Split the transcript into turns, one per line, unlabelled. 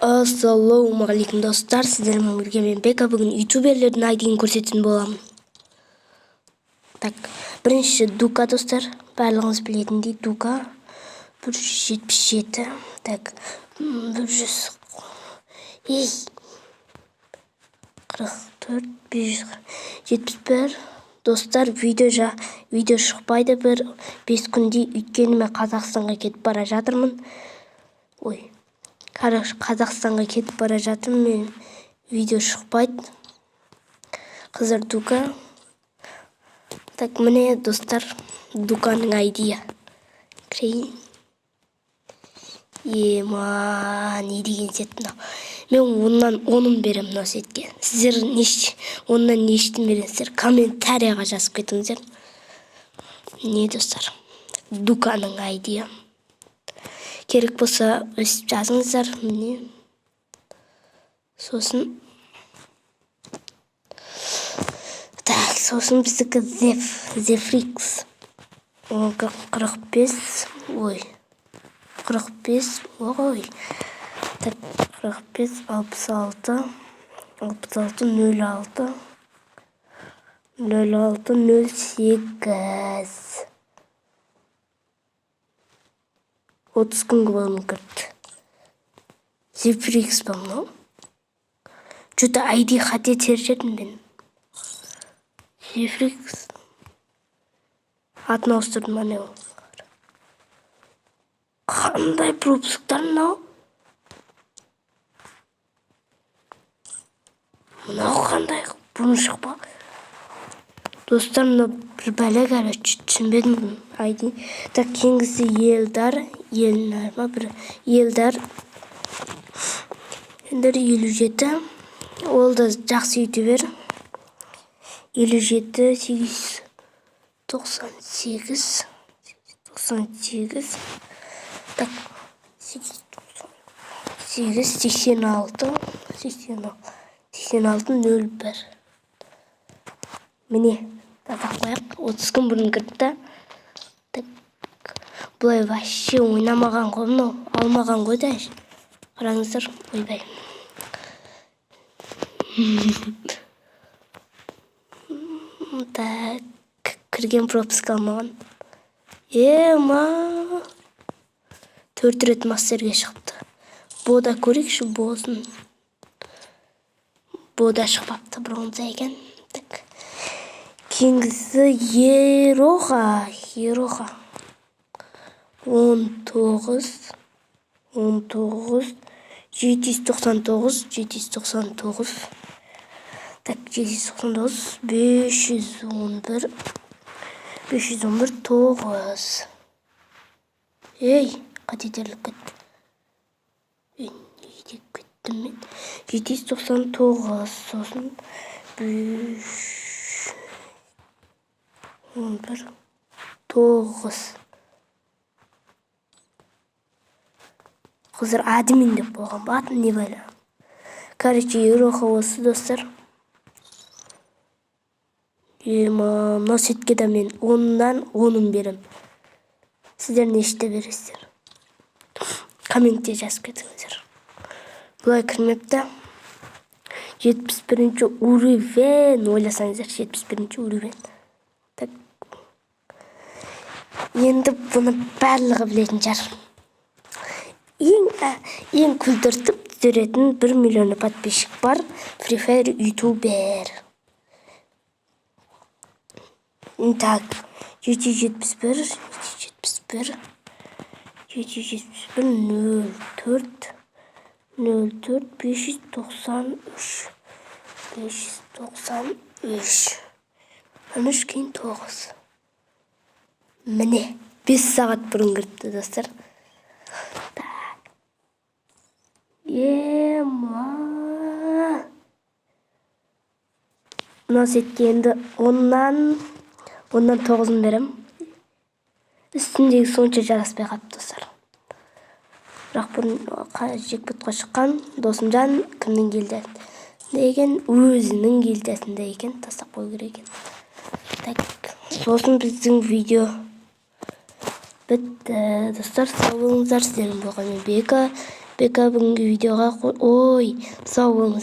Assalamu алейкум достар, сіздермен бірге мен Бека. Бүгін ютуберлердің айдигин көрсететін боламын. Так, бірінші Дука достар, барлығыңыз білетіндей Дука 177. Так, 100 44 571. Достар, видео шықпайды бір 5 күндей, өйткені мен Қазақстанға кетіп бара жатырмын. Қазақстанға кетіп бара жатырмын, мен видео шықпайды. Қызыр Дука. Так, міне достар, Дуканың айдия. Кірейін. Не деген сетін. Мен оннан 10 берем мына сетке. Сіздер оннан нештін бересіздер? Комментарияға жазып кетіңіздер. Не достар? Дуканың айдия. Керек болса өсіп жазыңыздар. Міне. Сосын. Так, сосын біздікі Зефрикс. 45. 45. Так, 45, 66. 66, 06. 06, 08. 30 күнгі болым кірді. Зефрикс ба мынау? Жүті айди қате тершедім мен. Зефрикс. Атын ауыстырдым ане ол. Қандай пропусктар мынау? Мынау қандай бұны шықпа. Достар, мына бір бәлі кәрі түсінбедім айди. Так, кеңгісі Елдар ма бір Елдар 57. Ол да жақсы ютубер. 57 898. Так, 86 01. Міне, тазақ қояқ. 30 күн бұрын кірді. Так, бұлай вообще ойнамаған ғой, мынау алмаған ғой да. Қараңыздар, ойбай. Так, кірген пропуск алмаған. Ема! 4 рет мастерге шықты. Бода көрекші болсын. Бода шықпапты бронза екен. Так, кеңгісі Ероха. 19. 799. Так, 799, 511, 9. Ей, қатетерлік кетті. Недек кеттім мен. 799, сосын 511, 9. Қызыр админ деп болған батын не бәлі. Короче, Ероха осы достар. Мына сетке да мен 10-нан 10 берем. Сіздер нешті бересіздер? Комментте жазып кетіңіздер. Бұлай кірмепті. 71-ші уровень. Ойласаңыздар, 71-ші уровень. Так. Енді бұны барлығы білетін жар. Ең күлдіртіп жүретін 1 миллион подписчик бар. Free Fire ютубер. Так, 771, 04, 593. 593. 13 кейін 9. Міне, 5 сағат бұрын кірді достар. Ема. Мына сетке енді 10-нан 9 берем. Үстіндегі сонша жараспай қап достар. Бірақ бұрын жекпотқа шыққан Досымжан кімнің келді деген, өзінің келдесінде екен, тастап қой керек екен. Так, сосын біздің видео бітті. Достар, сау болыңыздар. Сіздермен болған мен Бека. Бека бүгүнкү видеого ой сау болуңуз.